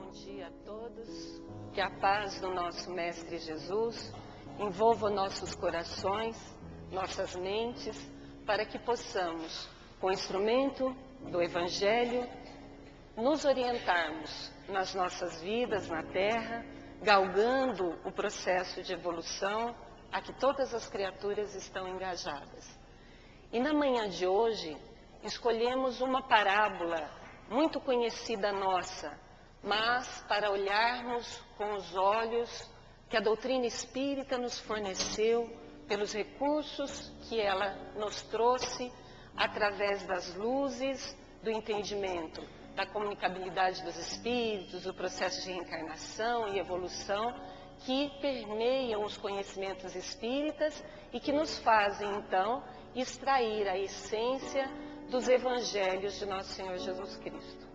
Bom dia a todos. Que a paz do nosso Mestre Jesus envolva nossos corações, nossas mentes, para que possamos, com o instrumento do Evangelho, nos orientarmos nas nossas vidas na Terra, galgando o processo de evolução a que todas as criaturas estão engajadas. E na manhã de hoje, escolhemos uma parábola muito conhecida nossa, mas para olharmos com os olhos que a doutrina espírita nos forneceu, pelos recursos que ela nos trouxe, através das luzes do entendimento, da comunicabilidade dos espíritos, do processo de reencarnação e evolução, que permeiam os conhecimentos espíritas e que nos fazem, então, extrair a essência dos evangelhos de Nosso Senhor Jesus Cristo.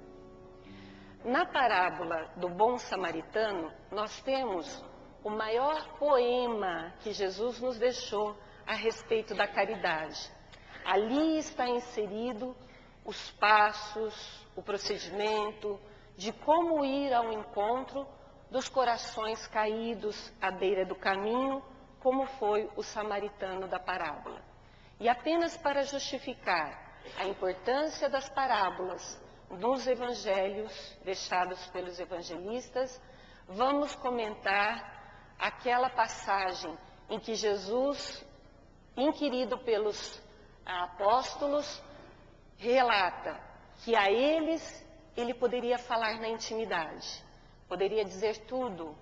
Na parábola do bom samaritano, nós temos o maior poema que Jesus nos deixou a respeito da caridade. Ali está inserido os passos, o procedimento de como ir ao encontro dos corações caídos à beira do caminho, como foi o samaritano da parábola. E apenas para justificar a importância das parábolas nos evangelhos deixados pelos evangelistas, vamos comentar aquela passagem em que Jesus, inquirido pelos apóstolos, relata que a eles ele poderia falar na intimidade, poderia dizer tudo,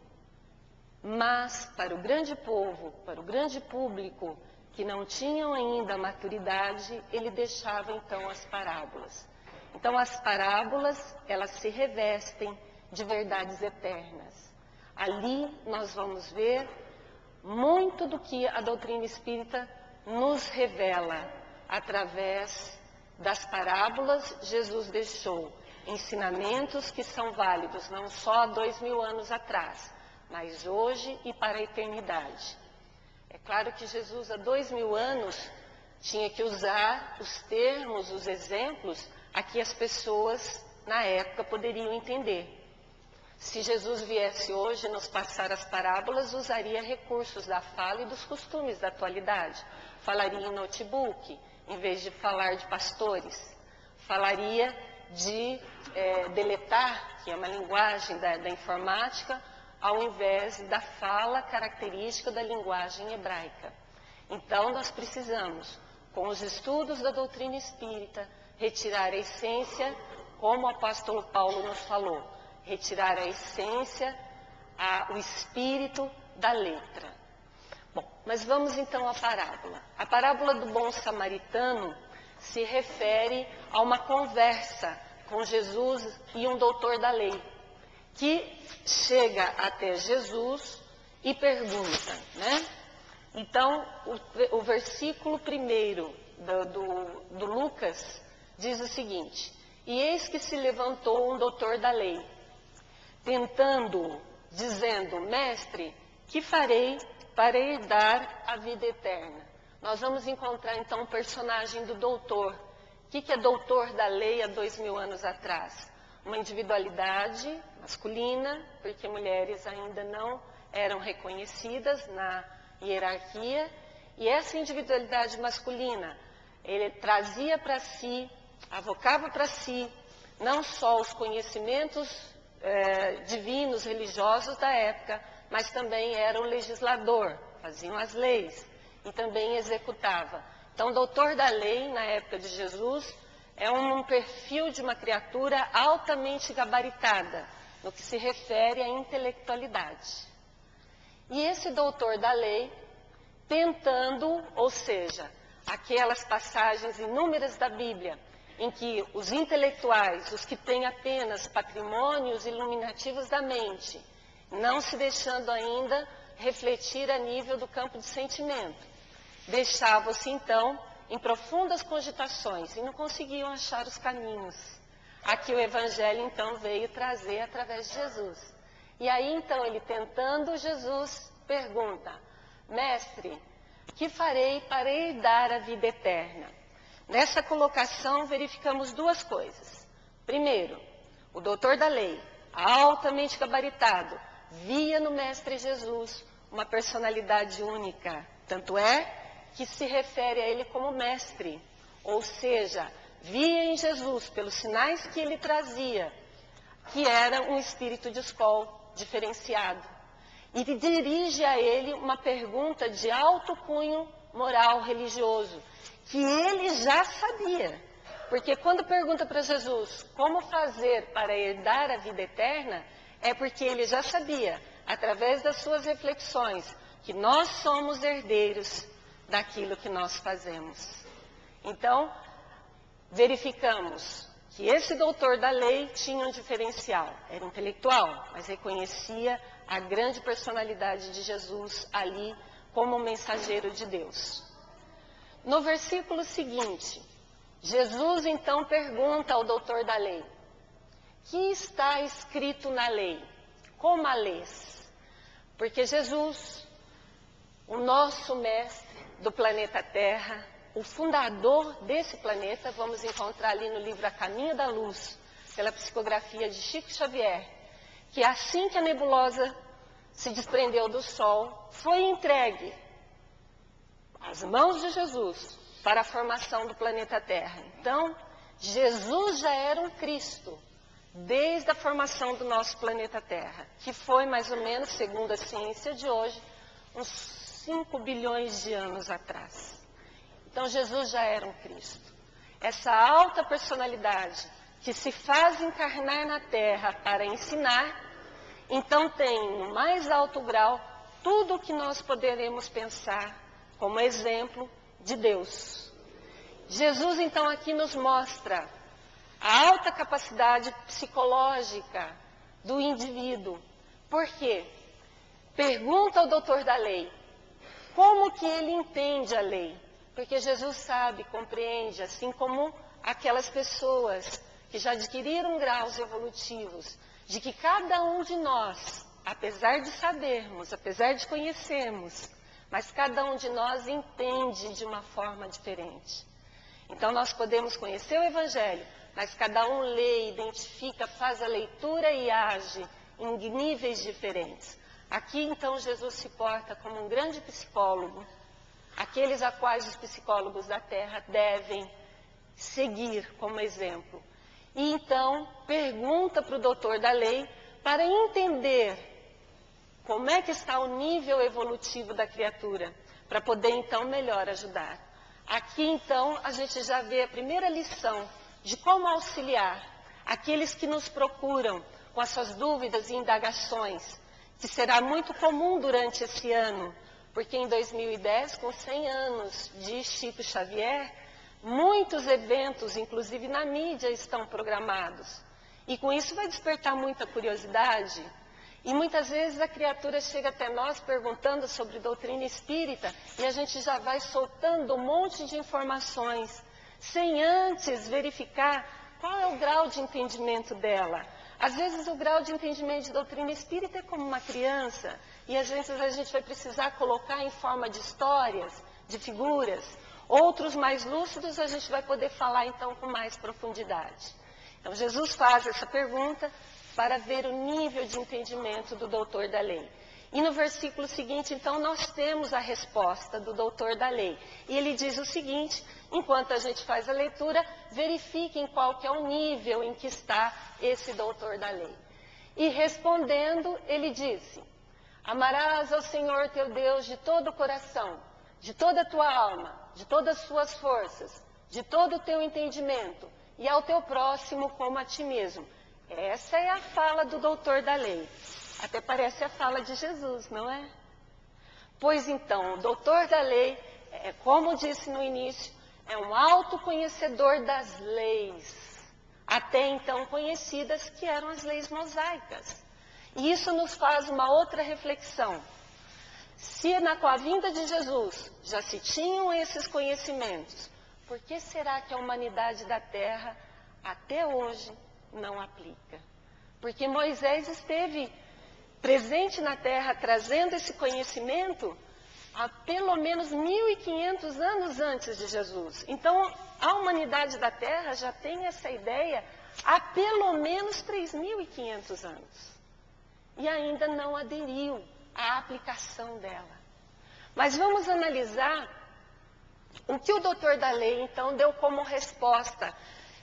mas para o grande povo, para o grande público que não tinham ainda a maturidade, ele deixava então as parábolas. Então as parábolas, elas se revestem de verdades eternas. Ali nós vamos ver muito do que a doutrina espírita nos revela. Através das parábolas, Jesus deixou ensinamentos que são válidos não só há 2000 anos atrás, mas hoje e para a eternidade. É claro que Jesus, há 2000 anos, tinha que usar os termos, os exemplos, a que as pessoas, na época, poderiam entender. Se Jesus viesse hoje nos passar as parábolas, usaria recursos da fala e dos costumes da atualidade. Falaria em notebook, em vez de falar de pastores. Falaria de deletar, que é uma linguagem da informática, ao invés da fala característica da linguagem hebraica. Então, nós precisamos, com os estudos da doutrina espírita, retirar a essência, como o apóstolo Paulo nos falou, retirar a essência, o espírito da letra. Bom, mas vamos então à parábola. A parábola do bom samaritano se refere a uma conversa com Jesus e um doutor da lei, que chega até Jesus e pergunta, né? Então, o versículo 1 do Lucas diz o seguinte: e eis que se levantou um doutor da lei, dizendo, mestre, que farei para herdar a vida eterna? Nós vamos encontrar então o personagem do doutor. O que é doutor da lei há 2000 anos atrás? Uma individualidade masculina, porque mulheres ainda não eram reconhecidas na hierarquia, e essa individualidade masculina, ele trazia para si, avocava para si, não só os conhecimentos divinos, religiosos da época, mas também era o legislador, faziam as leis, e também executava. Então, doutor da lei, na época de Jesus, é um perfil de uma criatura altamente gabaritada, no que se refere à intelectualidade. E esse doutor da lei, tentando, ou seja, aquelas passagens inúmeras da Bíblia, em que os intelectuais, os que têm apenas patrimônios iluminativos da mente, não se deixando ainda refletir a nível do campo de sentimento, deixavam-se então em profundas cogitações e não conseguiam achar os caminhos. Aqui o Evangelho então veio trazer através de Jesus. E aí então ele tentando, Jesus pergunta, mestre, que farei para herdar a vida eterna? Nessa colocação verificamos duas coisas. Primeiro, o doutor da lei, altamente gabaritado, via no Mestre Jesus uma personalidade única. Tanto é que se refere a ele como mestre, ou seja, via em Jesus, pelos sinais que ele trazia, que era um espírito de escola diferenciado. E dirige a ele uma pergunta de alto cunho moral, religioso, que ele já sabia. Porque quando pergunta para Jesus como fazer para herdar a vida eterna, é porque ele já sabia, através das suas reflexões, que nós somos herdeiros daquilo que nós fazemos. Então, verificamos que esse doutor da lei tinha um diferencial. Era intelectual, mas reconhecia a grande personalidade de Jesus ali como mensageiro de Deus. No versículo seguinte, Jesus então pergunta ao doutor da lei: que está escrito na lei? Como a lês? Porque Jesus, o nosso mestre do planeta Terra, o fundador desse planeta, vamos encontrar ali no livro A Caminho da Luz, pela psicografia de Chico Xavier, que assim que a nebulosa se desprendeu do Sol, foi entregue às mãos de Jesus para a formação do planeta Terra. Então, Jesus já era um Cristo, desde a formação do nosso planeta Terra, que foi mais ou menos, segundo a ciência de hoje, uns 5 bilhões de anos atrás. Então, Jesus já era um Cristo. Essa alta personalidade que se faz encarnar na Terra para ensinar, então tem no mais alto grau tudo o que nós poderemos pensar como exemplo de Deus. Jesus, então, aqui nos mostra a alta capacidade psicológica do indivíduo. Por quê? Pergunta ao doutor da lei, como que ele entende a lei? Porque Jesus sabe, compreende, assim como aquelas pessoas que já adquiriram graus evolutivos, de que cada um de nós, apesar de sabermos, apesar de conhecermos, mas cada um de nós entende de uma forma diferente. Então nós podemos conhecer o Evangelho, mas cada um lê, identifica, faz a leitura e age em níveis diferentes. Aqui então Jesus se porta como um grande psicólogo, aqueles a quais os psicólogos da Terra devem seguir como exemplo. E então pergunta para o doutor da lei para entender como é que está o nível evolutivo da criatura, para poder então melhor ajudar. Aqui então a gente já vê a primeira lição de como auxiliar aqueles que nos procuram com as suas dúvidas e indagações, que será muito comum durante esse ano, porque em 2010, com 100 anos de Chico Xavier, muitos eventos, inclusive na mídia, estão programados. E com isso vai despertar muita curiosidade. E muitas vezes a criatura chega até nós perguntando sobre doutrina espírita e a gente já vai soltando um monte de informações, sem antes verificar qual é o grau de entendimento dela. Às vezes o grau de entendimento de doutrina espírita é como uma criança, e às vezes a gente vai precisar colocar em forma de histórias, de figuras. Outros mais lúcidos a gente vai poder falar então com mais profundidade. Então Jesus faz essa pergunta para ver o nível de entendimento do doutor da lei. E no versículo seguinte, então, nós temos a resposta do doutor da lei. E ele diz o seguinte: enquanto a gente faz a leitura, verifiquem qual que é o nível em que está esse doutor da lei. E respondendo, ele disse: amarás ao Senhor teu Deus de todo o coração, de toda a tua alma, de todas as suas forças, de todo o teu entendimento, e ao teu próximo como a ti mesmo. Essa é a fala do doutor da lei. Até parece a fala de Jesus, não é? Pois então, o doutor da lei, como disse no início, é um alto conhecedor das leis, até então conhecidas, que eram as leis mosaicas. E isso nos faz uma outra reflexão. Se com a vinda de Jesus já se tinham esses conhecimentos, por que será que a humanidade da Terra até hoje não aplica? Porque Moisés esteve presente na Terra trazendo esse conhecimento há pelo menos 1.500 anos antes de Jesus. Então a humanidade da Terra já tem essa ideia há pelo menos 3.500 anos. E ainda não aderiu à aplicação dela. Mas vamos analisar o que o doutor da lei, então, deu como resposta,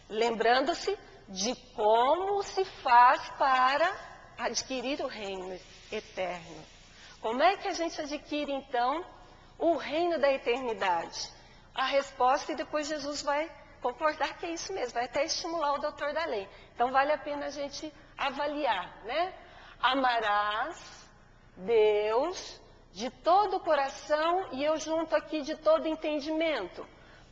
lembrando-se de como se faz para adquirir o reino eterno. Como é que a gente adquire, então, o reino da eternidade? A resposta, e depois Jesus vai concordar que é isso mesmo, vai até estimular o doutor da lei. Então, vale a pena a gente avaliar, né? Amarás Deus de todo o coração, e eu junto aqui de todo entendimento.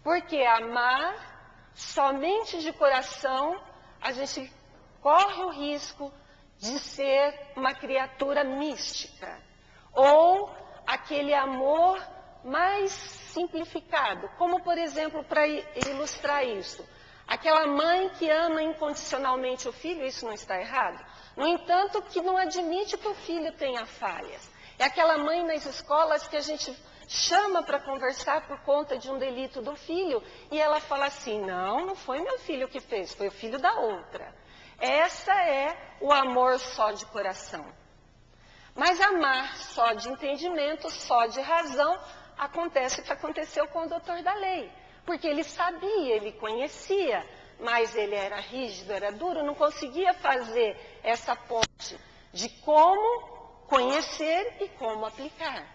Porque amar somente de coração, a gente corre o risco de ser uma criatura mística. Ou aquele amor mais simplificado. Como, por exemplo, para ilustrar isso, aquela mãe que ama incondicionalmente o filho, isso não está errado. No entanto, que não admite que o filho tenha falhas. É aquela mãe nas escolas que a gente chama para conversar por conta de um delito do filho e ela fala assim, não foi meu filho que fez, foi o filho da outra. Essa é o amor só de coração. Mas amar só de entendimento, só de razão, acontece o que aconteceu com o doutor da lei. Porque ele sabia, ele conhecia, mas ele era rígido, era duro, não conseguia fazer essa ponte de como conhecer e como aplicar.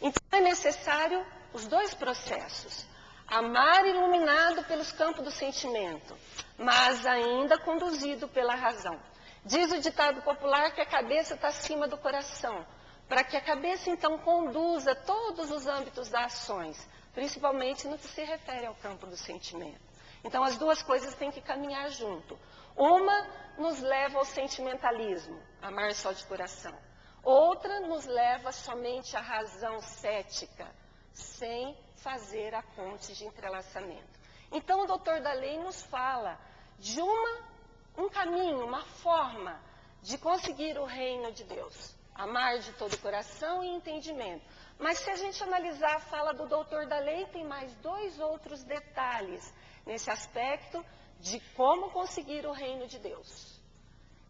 Então é necessário os dois processos. Amar iluminado pelos campos do sentimento, mas ainda conduzido pela razão. Diz o ditado popular que a cabeça está acima do coração, para que a cabeça então conduza todos os âmbitos das ações, principalmente no que se refere ao campo do sentimento. Então as duas coisas têm que caminhar junto. Uma nos leva ao sentimentalismo, amar só de coração. Outra nos leva somente à razão cética, sem fazer a ponte de entrelaçamento. Então o doutor da lei nos fala de um caminho, uma forma de conseguir o reino de Deus. Amar de todo o coração e entendimento. Mas se a gente analisar a fala do doutor da lei, tem mais dois outros detalhes nesse aspecto de como conseguir o reino de Deus.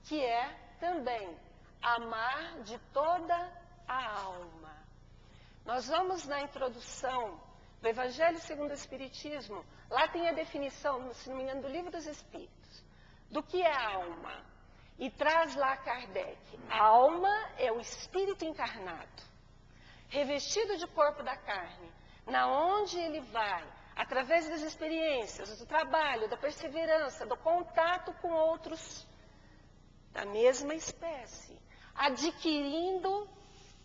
Que é também amar de toda a alma. Nós vamos na introdução do Evangelho segundo o Espiritismo, lá tem a definição, se não me engano, do Livro dos Espíritos, do que é alma. E traz lá Kardec, a alma é o espírito encarnado, revestido de corpo da carne, na onde ele vai, através das experiências, do trabalho, da perseverança, do contato com outros da mesma espécie, adquirindo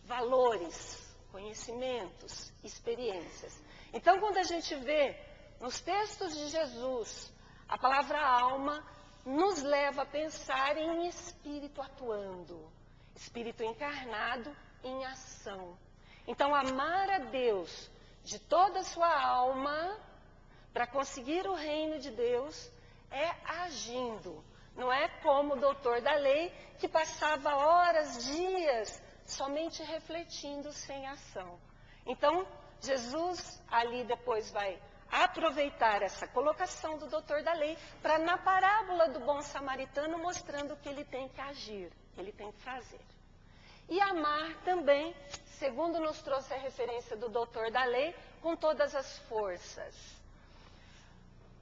valores, conhecimentos, experiências. Então, quando a gente vê nos textos de Jesus, a palavra alma nos leva a pensar em espírito atuando, espírito encarnado em ação. Então, amar a Deus de toda a sua alma, para conseguir o reino de Deus, é agindo. Não é como o doutor da lei, que passava horas, dias, somente refletindo sem ação. Então, Jesus ali depois vai aproveitar essa colocação do doutor da lei para, na parábola do bom samaritano, mostrando que ele tem que agir, ele tem que fazer. E amar também, segundo nos trouxe a referência do doutor da lei, com todas as forças.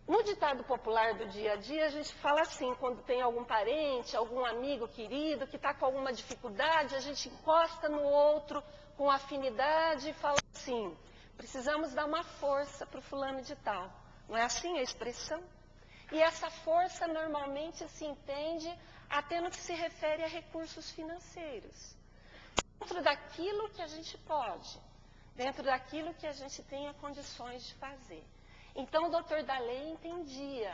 No ditado popular do dia a dia, a gente fala assim, quando tem algum parente, algum amigo querido que está com alguma dificuldade, a gente encosta no outro com afinidade e fala assim, precisamos dar uma força para o fulano de tal. Não é assim a expressão? E essa força normalmente se entende até no que se refere a recursos financeiros. Dentro daquilo que a gente pode, dentro daquilo que a gente tenha condições de fazer. Então o doutor da lei entendia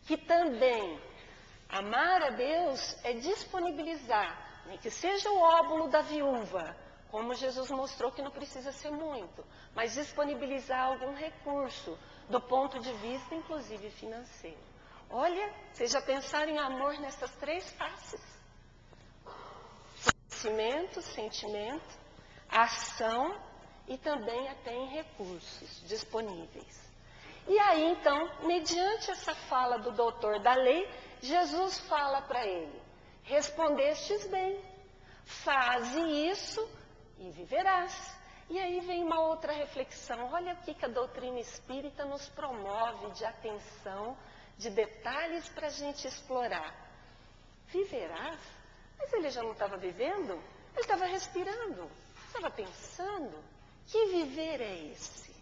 que também amar a Deus é disponibilizar, nem que seja o óbolo da viúva, como Jesus mostrou que não precisa ser muito, mas disponibilizar algum recurso, do ponto de vista inclusive financeiro. Olha, vocês já pensaram em amor nessas três faces? Conhecimento, sentimento, ação e também até em recursos disponíveis. E aí, então, mediante essa fala do doutor da lei, Jesus fala para ele: respondestes bem, faze isso e viverás. E aí vem uma outra reflexão. Olha o que a doutrina espírita nos promove de atenção, de detalhes para a gente explorar. Viverás? Mas ele já não estava vivendo? Ele estava respirando, estava pensando. Que viver é esse?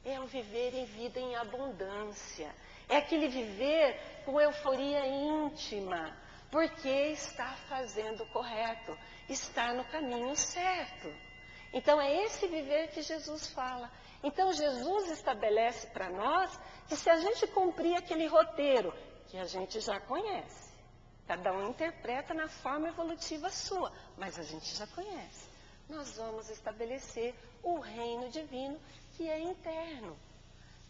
É o viver em vida em abundância. É aquele viver com euforia íntima, porque está fazendo o correto, está no caminho certo. Então é esse viver que Jesus fala. Então Jesus estabelece para nós que se a gente cumprir aquele roteiro, que a gente já conhece, cada um interpreta na forma evolutiva sua, mas a gente já conhece, nós vamos estabelecer o reino divino que é interno,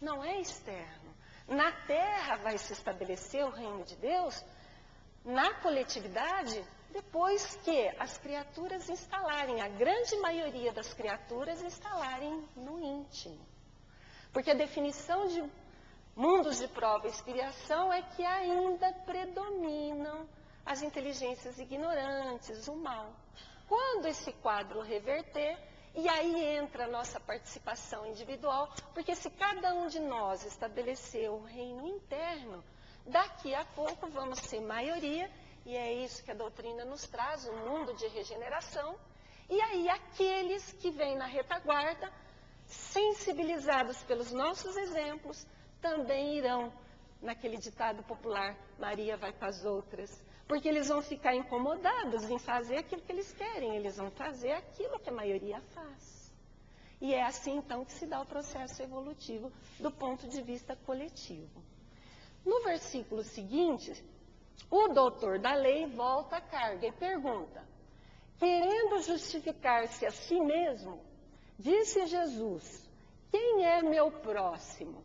não é externo. Na Terra vai se estabelecer o reino de Deus, na coletividade, depois que as criaturas instalarem, a grande maioria das criaturas instalarem no íntimo. Porque a definição de mundos de prova e expiação é que ainda predominam as inteligências ignorantes, o mal. Quando esse quadro reverter, e aí entra a nossa participação individual, porque se cada um de nós estabelecer o reino interno, daqui a pouco vamos ser maioria, e é isso que a doutrina nos traz, um mundo de regeneração. E aí aqueles que vêm na retaguarda, sensibilizados pelos nossos exemplos, também irão, naquele ditado popular, Maria vai com as outras. Porque eles vão ficar incomodados em fazer aquilo que eles querem, eles vão fazer aquilo que a maioria faz. E é assim então que se dá o processo evolutivo do ponto de vista coletivo. No versículo seguinte, o doutor da lei volta à carga e pergunta: querendo justificar-se a si mesmo, disse Jesus: quem é meu próximo?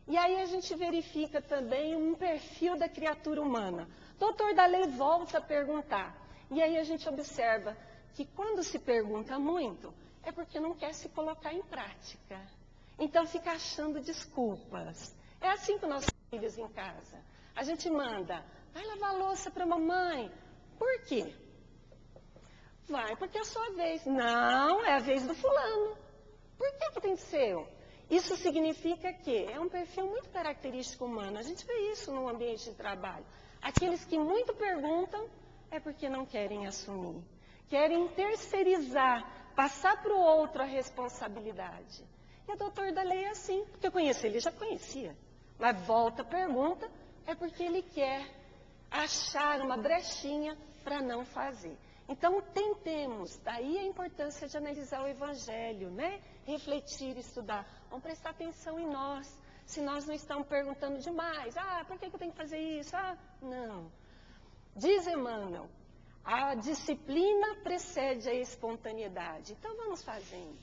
E aí a gente verifica também um perfil da criatura humana. O doutor da lei volta a perguntar. E aí a gente observa que quando se pergunta muito, é porque não quer se colocar em prática. Então fica achando desculpas. É assim com nossos filhos em casa. A gente manda: vai lavar a louça para a mamãe. Por quê? Vai, porque é a sua vez. Não, é a vez do fulano. Por que tem que ser eu? Isso significa que é um perfil muito característico humano. A gente vê isso no ambiente de trabalho. Aqueles que muito perguntam é porque não querem assumir. Querem terceirizar, passar para o outro a responsabilidade. E o doutor da lei é assim, porque eu conheço ele, já conhecia. Mas volta a pergunta, é porque ele quer achar uma brechinha para não fazer. Então, tentemos, daí a importância de analisar o Evangelho, né? Refletir, estudar. Vamos prestar atenção em nós. Se nós não estamos perguntando demais, por que eu tenho que fazer isso? Não. Diz Emmanuel, a disciplina precede a espontaneidade. Então, vamos fazendo.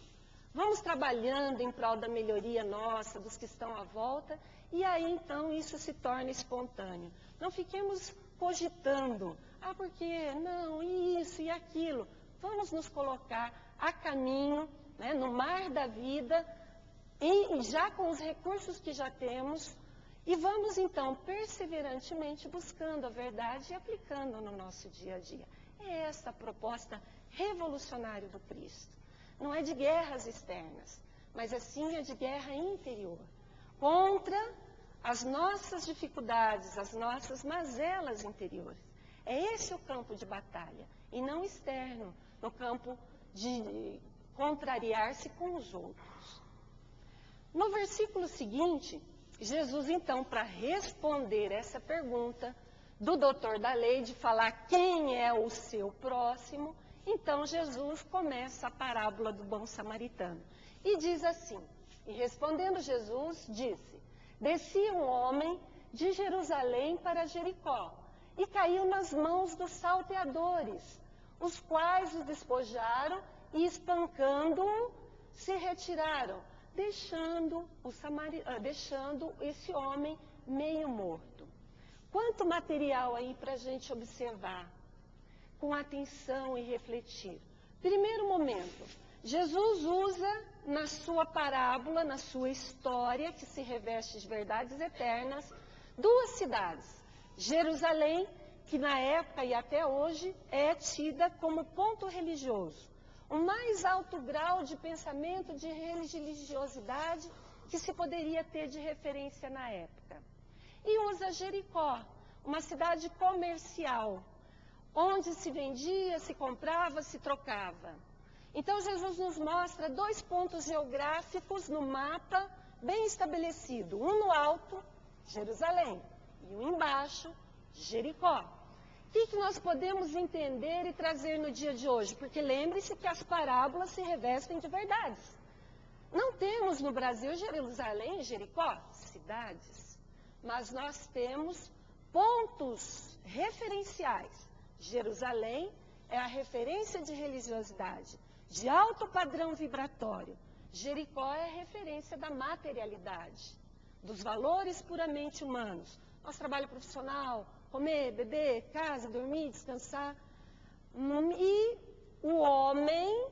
Vamos trabalhando em prol da melhoria nossa, dos que estão à volta, e aí, então, isso se torna espontâneo. Não fiquemos cogitando, porque não, isso e aquilo. Vamos nos colocar a caminho, né, no mar da vida, e já com os recursos que já temos, e vamos então perseverantemente buscando a verdade e aplicando no nosso dia a dia. É essa a proposta revolucionária do Cristo. Não é de guerras externas, mas assim é de guerra interior, contra as nossas dificuldades, as nossas mazelas interiores. É esse o campo de batalha, e não externo, no campo de contrariar-se com os outros. No versículo seguinte, Jesus, então, para responder essa pergunta do doutor da lei, de falar quem é o seu próximo, então Jesus começa a parábola do bom samaritano. E diz assim, e respondendo Jesus, disse: descia um homem de Jerusalém para Jericó, e caiu nas mãos dos salteadores, os quais o despojaram e, espancando-o, se retiraram, deixando esse homem meio morto. Quanto material aí para a gente observar, com atenção e refletir. Primeiro momento, Jesus usa na sua parábola, na sua história, que se reveste de verdades eternas, duas cidades. Jerusalém, que na época e até hoje é tida como ponto religioso, o mais alto grau de pensamento de religiosidade que se poderia ter de referência na época. E usa Jericó, uma cidade comercial, onde se vendia, se comprava, se trocava. Então Jesus nos mostra 2 pontos geográficos no mapa bem estabelecido, um no alto, Jerusalém, e um embaixo, Jericó. O que nós podemos entender e trazer no dia de hoje? Porque lembre-se que as parábolas se revestem de verdades. Não temos no Brasil Jerusalém e Jericó, cidades, mas nós temos pontos referenciais. Jerusalém é a referência de religiosidade, de alto padrão vibratório. Jericó é a referência da materialidade, dos valores puramente humanos. Nosso trabalho profissional, comer, beber, casa, dormir, descansar. E o homem,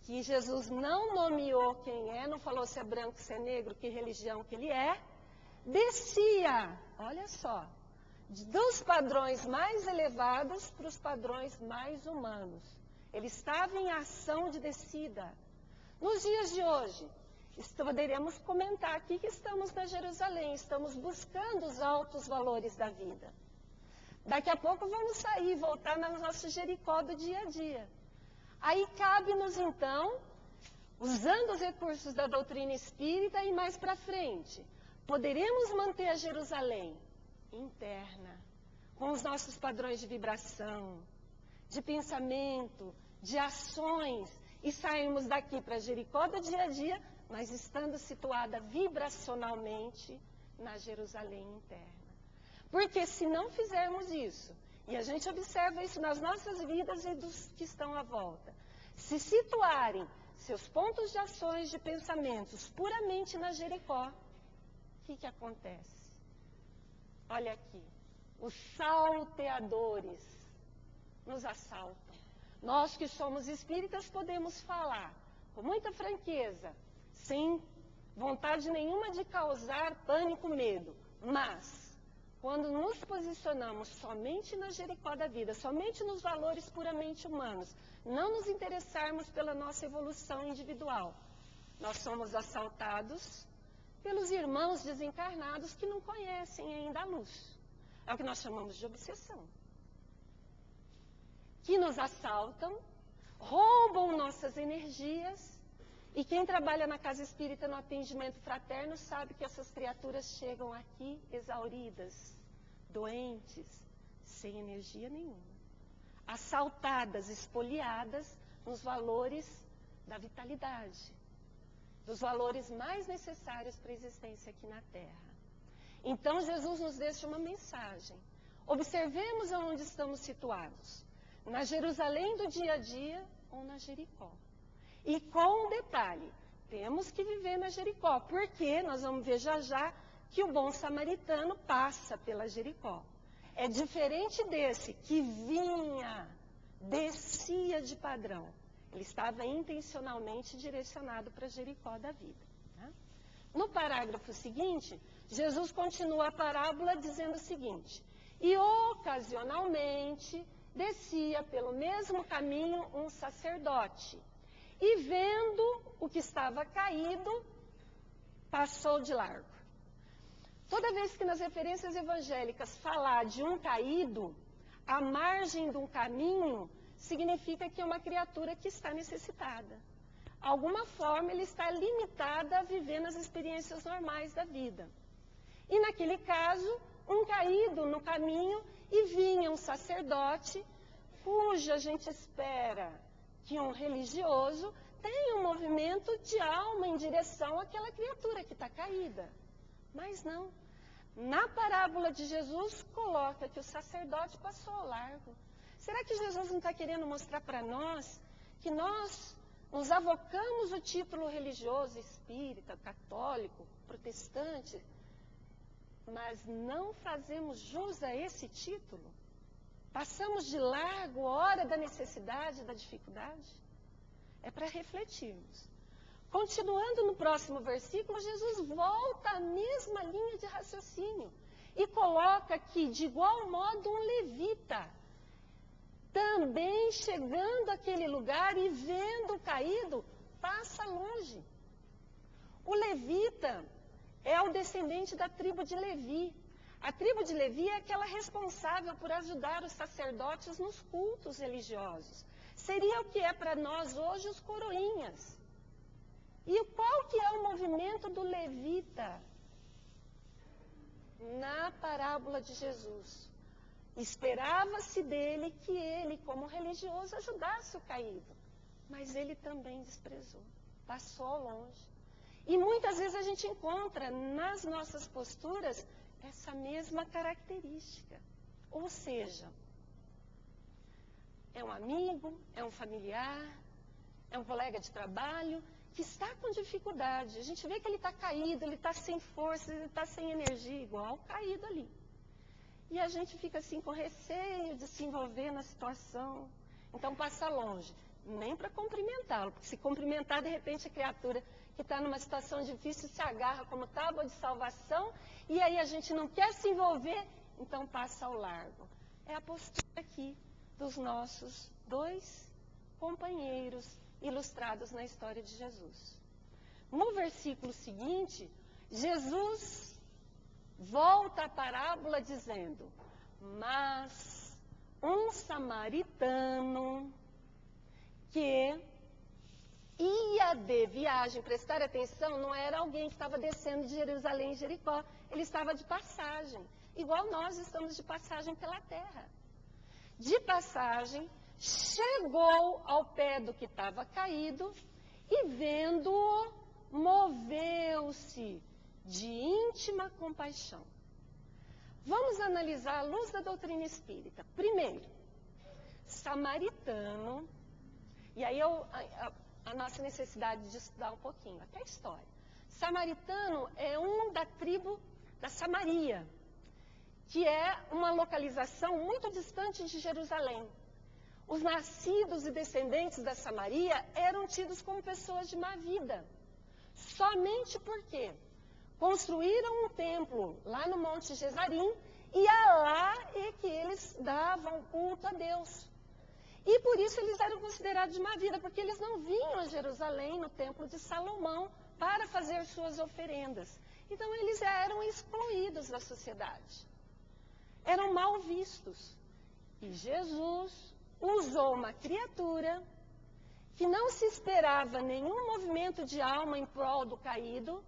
que Jesus não nomeou quem é, não falou se é branco, se é negro, que religião que ele é, descia, olha só, dos padrões mais elevados para os padrões mais humanos. Ele estava em ação de descida. Nos dias de hoje, poderíamos comentar aqui que estamos na Jerusalém, estamos buscando os altos valores da vida. Daqui a pouco vamos sair, voltar no nosso Jericó do dia a dia. Aí cabe-nos então, usando os recursos da doutrina espírita e mais para frente, poderemos manter a Jerusalém interna, com os nossos padrões de vibração, de pensamento, de ações, e sairmos daqui para Jericó do dia a dia, mas estando situada vibracionalmente na Jerusalém interna. Porque se não fizermos isso, e a gente observa isso nas nossas vidas e dos que estão à volta, se situarem seus pontos de ações, de pensamentos puramente na Jericó, o que acontece? Olha aqui, os salteadores nos assaltam. Nós que somos espíritas podemos falar com muita franqueza, sem vontade nenhuma de causar pânico, medo, mas quando nos posicionamos somente na Jericó da vida, somente nos valores puramente humanos, não nos interessarmos pela nossa evolução individual, nós somos assaltados pelos irmãos desencarnados que não conhecem ainda a luz. É o que nós chamamos de obsessão. Que nos assaltam, roubam nossas energias, e quem trabalha na casa espírita no atendimento fraterno sabe que essas criaturas chegam aqui exauridas, doentes, sem energia nenhuma, assaltadas, espoliadas nos valores da vitalidade, dos valores mais necessários para a existência aqui na Terra. Então Jesus nos deixa uma mensagem. Observemos aonde estamos situados, na Jerusalém do dia a dia ou na Jericó. E com um detalhe, temos que viver na Jericó, porque nós vamos ver já já que o bom samaritano passa pela Jericó. É diferente desse que vinha, descia de padrão. Ele estava intencionalmente direcionado para Jericó da vida. Né? No parágrafo seguinte, Jesus continua a parábola dizendo o seguinte: e ocasionalmente descia pelo mesmo caminho um sacerdote, e vendo o que estava caído, passou de largo. Toda vez que nas referências evangélicas falar de um caído, à margem de um caminho, significa que é uma criatura que está necessitada. De alguma forma, ele está limitado a viver nas experiências normais da vida. E naquele caso, um caído no caminho, e vinha um sacerdote, cuja a gente espera que um religioso tenha um movimento de alma em direção àquela criatura que está caída. Mas não. Na parábola de Jesus, coloca que o sacerdote passou ao largo. Será que Jesus não está querendo mostrar para nós que nós nos avocamos o título religioso, espírita, católico, protestante, mas não fazemos jus a esse título? Passamos de largo a hora da necessidade, da dificuldade? É para refletirmos. Continuando no próximo versículo, Jesus volta à mesma linha de raciocínio. E coloca que, de igual modo, um levita, também chegando àquele lugar e vendo o caído, passa longe. O levita é o descendente da tribo de Levi. A tribo de Levi é aquela responsável por ajudar os sacerdotes nos cultos religiosos. Seria o que é para nós hoje os coroinhas. E qual que é o movimento do levita na parábola de Jesus? Esperava-se dele que ele, como religioso, ajudasse o caído. Mas ele também desprezou, passou longe. E muitas vezes a gente encontra nas nossas posturas essa mesma característica. Ou seja, é um amigo, é um familiar, é um colega de trabalho que está com dificuldade. A gente vê que ele está caído, ele está sem força, ele está sem energia, igual caído ali. E a gente fica assim com receio de se envolver na situação. Então passa longe, nem para cumprimentá-lo, porque se cumprimentar, de repente, a criatura que está numa situação difícil se agarra como tábua de salvação, e aí a gente não quer se envolver, então passa ao largo. É a postura aqui dos nossos dois companheiros ilustrados na história de Jesus. No versículo seguinte, Jesus volta à parábola dizendo: mas um samaritano que ia de viagem, prestar atenção, não era alguém que estava descendo de Jerusalém em Jericó, ele estava de passagem, igual nós estamos de passagem pela terra. De passagem, chegou ao pé do que estava caído e, vendo-o, moveu-se de íntima compaixão. Vamos analisar à luz da doutrina espírita. Primeiro, samaritano, e aí a nossa necessidade de estudar um pouquinho, até a história. Samaritano é um da tribo da Samaria, que é uma localização muito distante de Jerusalém. Os nascidos e descendentes da Samaria eram tidos como pessoas de má vida. Somente porque construíram um templo lá no Monte Gesarim, e é lá que eles davam culto a Deus. E por isso eles eram considerados de má vida, porque eles não vinham a Jerusalém, no templo de Salomão, para fazer suas oferendas. Então eles eram excluídos da sociedade. Eram mal vistos. E Jesus usou uma criatura que não se esperava nenhum movimento de alma em prol do caído,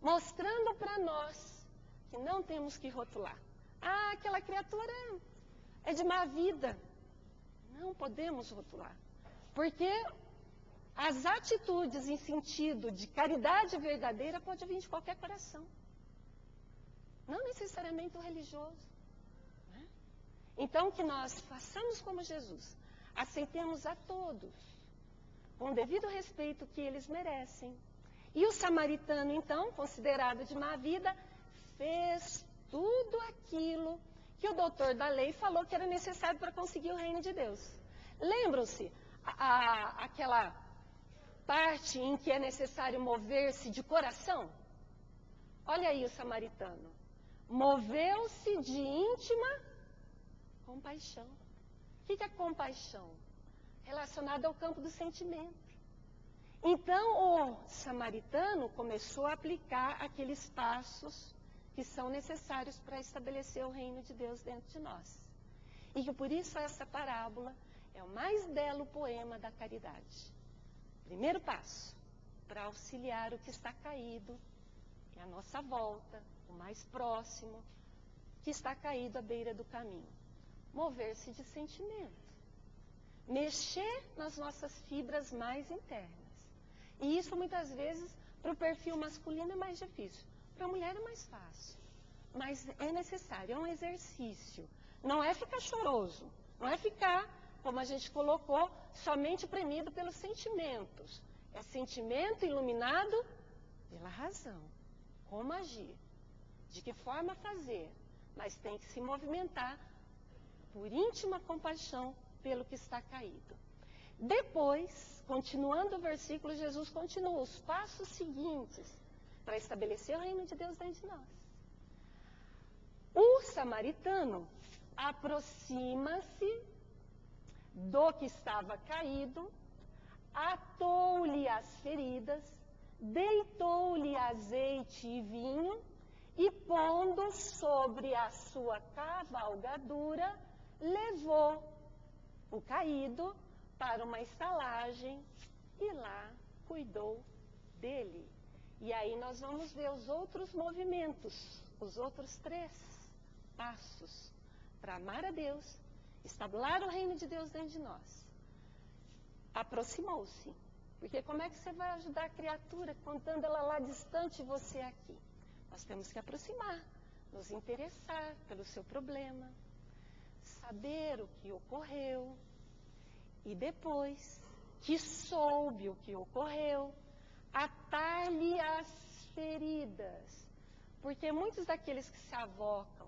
mostrando para nós que não temos que rotular. Ah, aquela criatura é de má vida. Não podemos rotular. Porque as atitudes em sentido de caridade verdadeira podem vir de qualquer coração. Não necessariamente o religioso. Né? Então, que nós façamos como Jesus. Aceitemos a todos, com o devido respeito que eles merecem. E o samaritano, então, considerado de má vida, fez tudo aquilo que o doutor da lei falou que era necessário para conseguir o reino de Deus. Lembram-se aquela parte em que é necessário mover-se de coração? Olha aí o samaritano. Moveu-se de íntima compaixão. O que é compaixão? Relacionada ao campo do sentimento. Então, o samaritano começou a aplicar aqueles passos que são necessários para estabelecer o reino de Deus dentro de nós. E que por isso essa parábola é o mais belo poema da caridade. Primeiro passo, para auxiliar o que está caído, é a nossa volta, o mais próximo, que está caído à beira do caminho. Mover-se de sentimento. Mexer nas nossas fibras mais internas. E isso muitas vezes para o perfil masculino é mais difícil. Para a mulher é mais fácil. Mas é necessário, é um exercício. Não é ficar choroso. Não é ficar, como a gente colocou, somente premido pelos sentimentos. É sentimento iluminado pela razão. Como agir? De que forma fazer? Mas tem que se movimentar por íntima compaixão pelo que está caído. Depois, continuando o versículo, Jesus continua os passos seguintes para estabelecer o reino de Deus dentro de nós. O samaritano aproxima-se do que estava caído, atou-lhe as feridas, deitou-lhe azeite e vinho, e pondo sobre a sua cavalgadura, levou o caído para uma estalagem e lá cuidou dele. E aí nós vamos ver os outros movimentos, os outros 3 passos para amar a Deus, instaurar o reino de Deus dentro de nós. Aproximou-se, porque como é que você vai ajudar a criatura contando ela lá distante e você aqui? Nós temos que aproximar, nos interessar pelo seu problema, saber o que ocorreu e depois que soube o que ocorreu, atar-lhe as feridas. Porque muitos daqueles que se avocam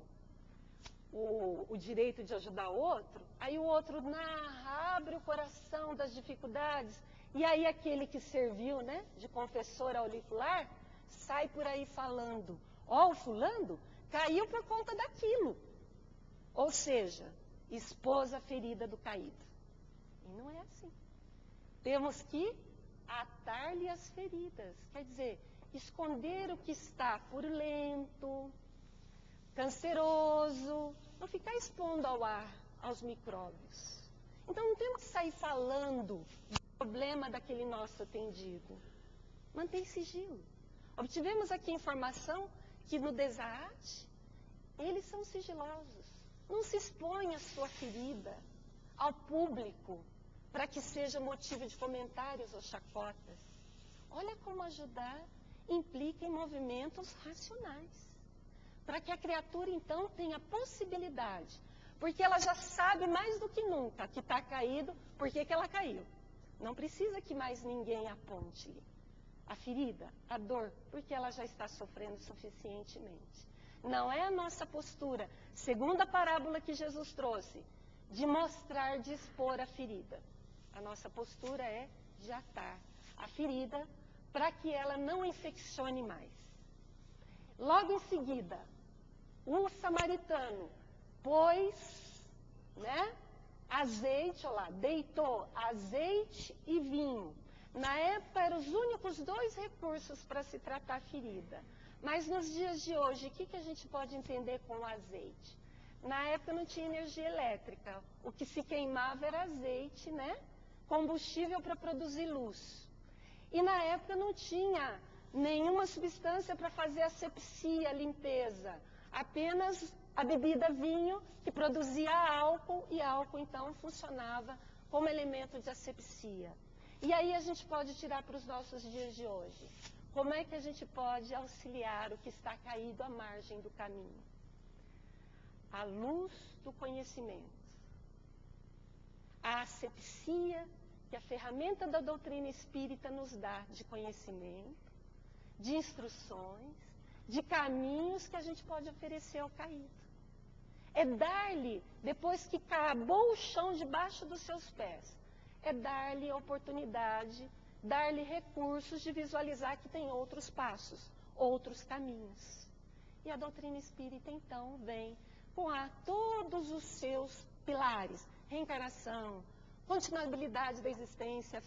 o direito de ajudar o outro, aí o outro narra, abre o coração das dificuldades, e aí aquele que serviu, né, de confessor auricular, sai por aí falando, ó, o fulano caiu por conta daquilo. Ou seja, expôs a ferida do caído. E não é assim. Temos que atar-lhe as feridas, quer dizer, esconder o que está purulento, canceroso, não ficar expondo ao ar, aos micróbios. Então não temos que sair falando do problema daquele nosso atendido. Mantém sigilo. Obtivemos aqui informação que no desarte, eles são sigilosos. Não se expõe a sua ferida ao público para que seja motivo de comentários ou chacotas. Olha como ajudar implica em movimentos racionais. Para que a criatura, então, tenha possibilidade. Porque ela já sabe mais do que nunca que está caído, por que ela caiu. Não precisa que mais ninguém aponte-lhe a ferida, a dor, porque ela já está sofrendo suficientemente. Não é a nossa postura, segundo a parábola que Jesus trouxe, de mostrar, de expor a ferida. A nossa postura é de atar a ferida para que ela não infeccione mais. Logo em seguida, o samaritano pôs, né, azeite, olha lá, deitou azeite e vinho. Na época eram os únicos 2 recursos para se tratar a ferida. Mas nos dias de hoje, o que a gente pode entender com o azeite? Na época não tinha energia elétrica. O que se queimava era azeite, né? Combustível para produzir luz. E na época não tinha nenhuma substância para fazer asepsia, limpeza. Apenas a bebida vinho, que produzia álcool, e álcool então funcionava como elemento de asepsia. E aí a gente pode tirar para os nossos dias de hoje. Como é que a gente pode auxiliar o que está caído à margem do caminho? A luz do conhecimento. A asepsia que a ferramenta da doutrina espírita nos dá de conhecimento, de instruções, de caminhos que a gente pode oferecer ao caído. É dar-lhe, depois que acabou o chão debaixo dos seus pés, é dar-lhe oportunidade, dar-lhe recursos de visualizar que tem outros passos, outros caminhos. E a doutrina espírita, então, vem com todos os seus pilares, reencarnação, continuabilidade da existência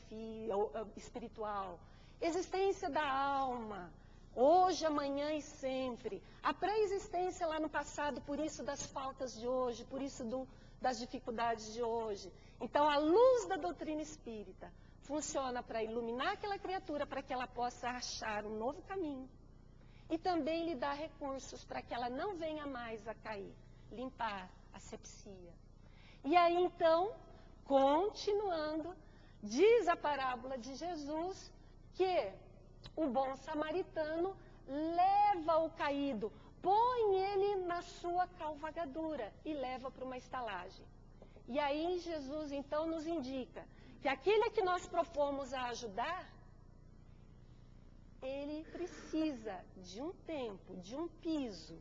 espiritual, existência da alma, hoje, amanhã e sempre, a pré-existência lá no passado, por isso das faltas de hoje, por isso das dificuldades de hoje. Então, a luz da doutrina espírita funciona para iluminar aquela criatura, para que ela possa achar um novo caminho. E também lhe dá recursos para que ela não venha mais a cair, limpar, asepsia. E aí, então, continuando, diz a parábola de Jesus que o bom samaritano leva o caído, põe ele na sua cavalgadura e leva para uma estalagem. E aí Jesus então nos indica que aquele que nós propomos a ajudar, ele precisa de um tempo, de um piso,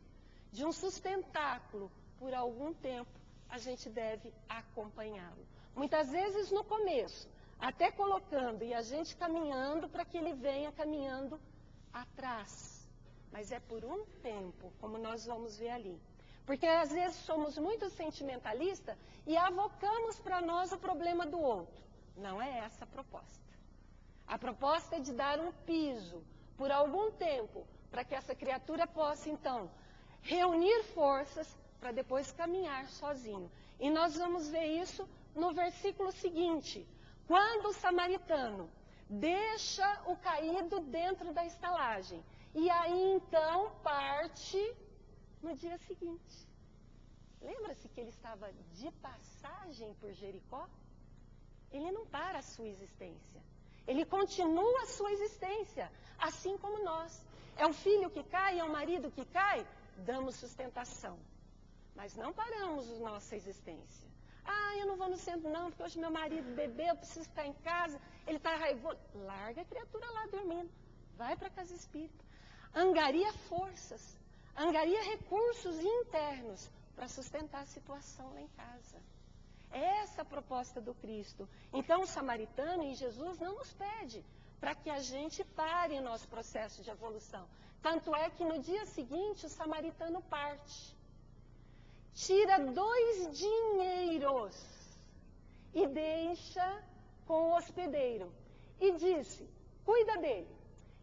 de um sustentáculo. Por algum tempo a gente deve acompanhá-lo. Muitas vezes no começo, até colocando e a gente caminhando para que ele venha caminhando atrás. Mas é por um tempo, como nós vamos ver ali. Porque às vezes somos muito sentimentalistas e avocamos para nós o problema do outro. Não é essa a proposta. A proposta é de dar um piso por algum tempo, para que essa criatura possa, então, reunir forças para depois caminhar sozinho. E nós vamos ver isso no versículo seguinte. Quando o samaritano deixa o caído dentro da estalagem, e aí então parte no dia seguinte. Lembra-se que ele estava de passagem por Jericó? Ele não para a sua existência. Ele continua a sua existência, assim como nós. É o filho que cai, é o marido que cai, damos sustentação. Mas não paramos a nossa existência. Ah, eu não vou no centro não, porque hoje meu marido bebeu, eu preciso ficar em casa, ele está raivoso. Larga a criatura lá dormindo. Vai para a casa espírita. Angaria forças, angaria recursos internos para sustentar a situação lá em casa. É essa a proposta do Cristo. Então o samaritano e Jesus não nos pede para que a gente pare o nosso processo de evolução. Tanto é que no dia seguinte o samaritano parte. Tira 2 dinheiros e deixa com o hospedeiro. E disse, cuida dele.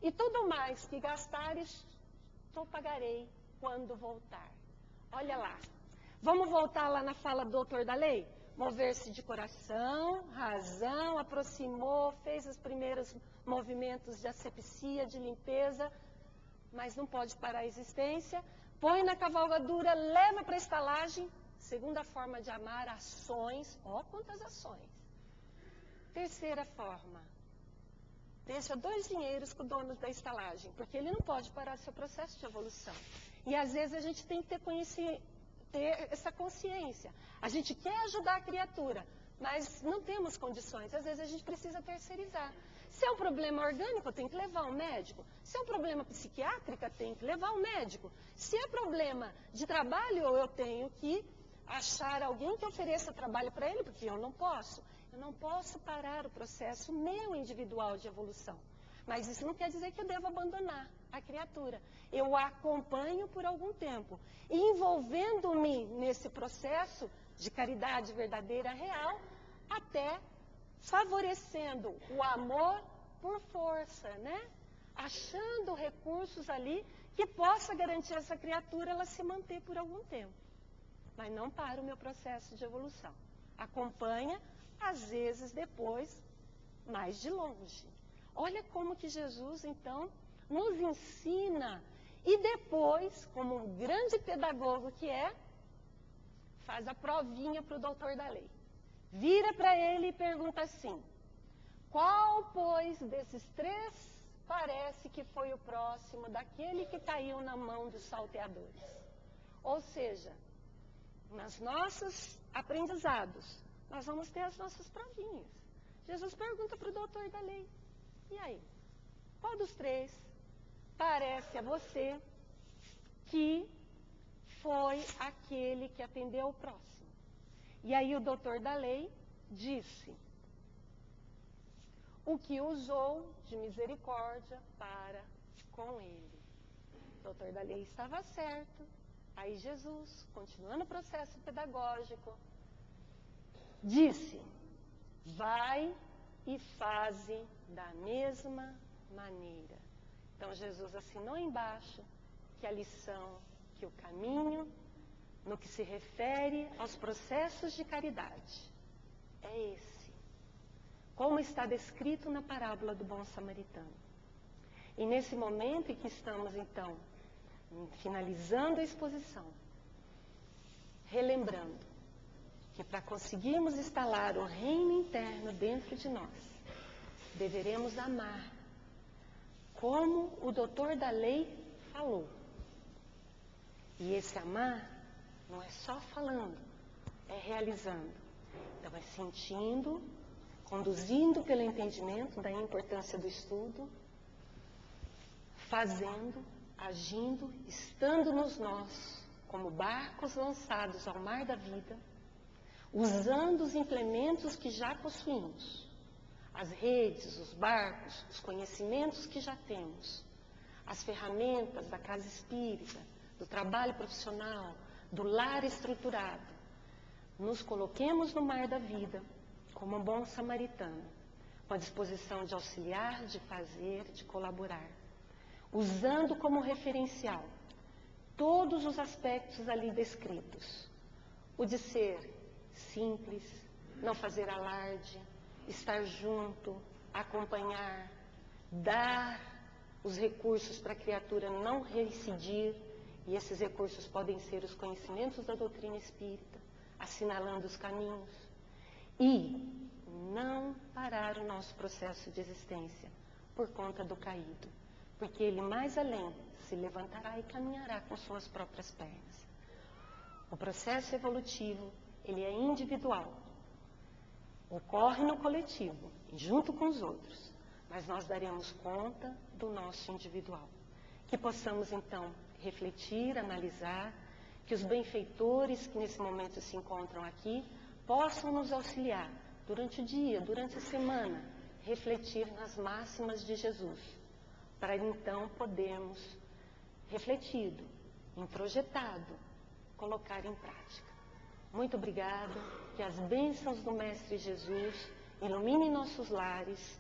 E tudo mais que gastares, eu pagarei quando voltar. Olha lá. Vamos voltar lá na fala do doutor da lei? Mover-se de coração, razão, aproximou, fez os primeiros movimentos de asepsia, de limpeza, mas não pode parar a existência. Põe na cavalgadura, leva para a estalagem. Segunda forma de amar, ações. Ó, quantas ações. Terceira forma. Deixa 2 dinheiros com o dono da estalagem, porque ele não pode parar seu processo de evolução. E às vezes a gente tem que ter essa consciência. A gente quer ajudar a criatura, mas não temos condições. Às vezes a gente precisa terceirizar. Se é um problema orgânico, tem que levar ao médico. Se é um problema psiquiátrico, tem que levar ao médico. Se é problema de trabalho, eu tenho que achar alguém que ofereça trabalho para ele, porque eu não posso. Eu não posso parar o processo meu individual de evolução. Mas isso não quer dizer que eu devo abandonar a criatura. Eu a acompanho por algum tempo. E envolvendo-me nesse processo de caridade verdadeira, real, até favorecendo o amor por força, né? Achando recursos ali que possa garantir a essa criatura ela se manter por algum tempo. Mas não para o meu processo de evolução. Acompanha, às vezes depois, mais de longe. Olha como que Jesus, então, nos ensina e depois, como um grande pedagogo que é, faz a provinha para o doutor da lei. Vira para ele e pergunta assim, qual, pois, desses 3 parece que foi o próximo daquele que caiu na mão dos salteadores? Ou seja, nos nossos aprendizados, nós vamos ter as nossas provinhas. Jesus pergunta para o doutor da lei, e aí, qual dos 3 parece a você que foi aquele que atendeu o próximo? E aí o doutor da lei disse, o que usou de misericórdia para com ele. O doutor da lei estava certo. Aí Jesus, continuando o processo pedagógico, disse, vai e faze da mesma maneira. Então Jesus assinou embaixo que a lição, que o caminho, no que se refere aos processos de caridade, é esse. Como está descrito na parábola do bom samaritano. E nesse momento em que estamos, então, finalizando a exposição, relembrando que para conseguirmos instalar o reino interno dentro de nós, deveremos amar, como o doutor da lei falou. E esse amar não é só falando, é realizando. Então é sentindo, conduzindo pelo entendimento da importância do estudo, fazendo, agindo, estando-nos nós, como barcos lançados ao mar da vida, usando os implementos que já possuímos, as redes, os barcos, os conhecimentos que já temos, as ferramentas da casa espírita, do trabalho profissional, do lar estruturado, nos coloquemos no mar da vida como um bom samaritano, com a disposição de auxiliar, de fazer, de colaborar, usando como referencial todos os aspectos ali descritos. O de ser simples, não fazer alarde, estar junto, acompanhar, dar os recursos para a criatura não reincidir, e esses recursos podem ser os conhecimentos da doutrina espírita, assinalando os caminhos, e não parar o nosso processo de existência por conta do caído, porque ele mais além se levantará e caminhará com suas próprias pernas. O processo evolutivo, ele é individual, ocorre no coletivo, junto com os outros, mas nós daremos conta do nosso individual. Que possamos, então, refletir, analisar, que os benfeitores que nesse momento se encontram aqui possam nos auxiliar durante o dia, durante a semana, refletir nas máximas de Jesus, para então podermos, refletido, introjetado, colocar em prática. Muito obrigada, que as bênçãos do Mestre Jesus iluminem nossos lares,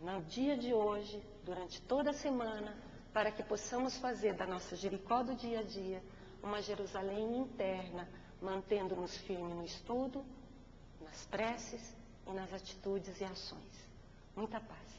no dia de hoje, durante toda a semana, para que possamos fazer da nossa Jericó do dia a dia uma Jerusalém interna, mantendo-nos firmes no estudo, nas preces e nas atitudes e ações. Muita paz.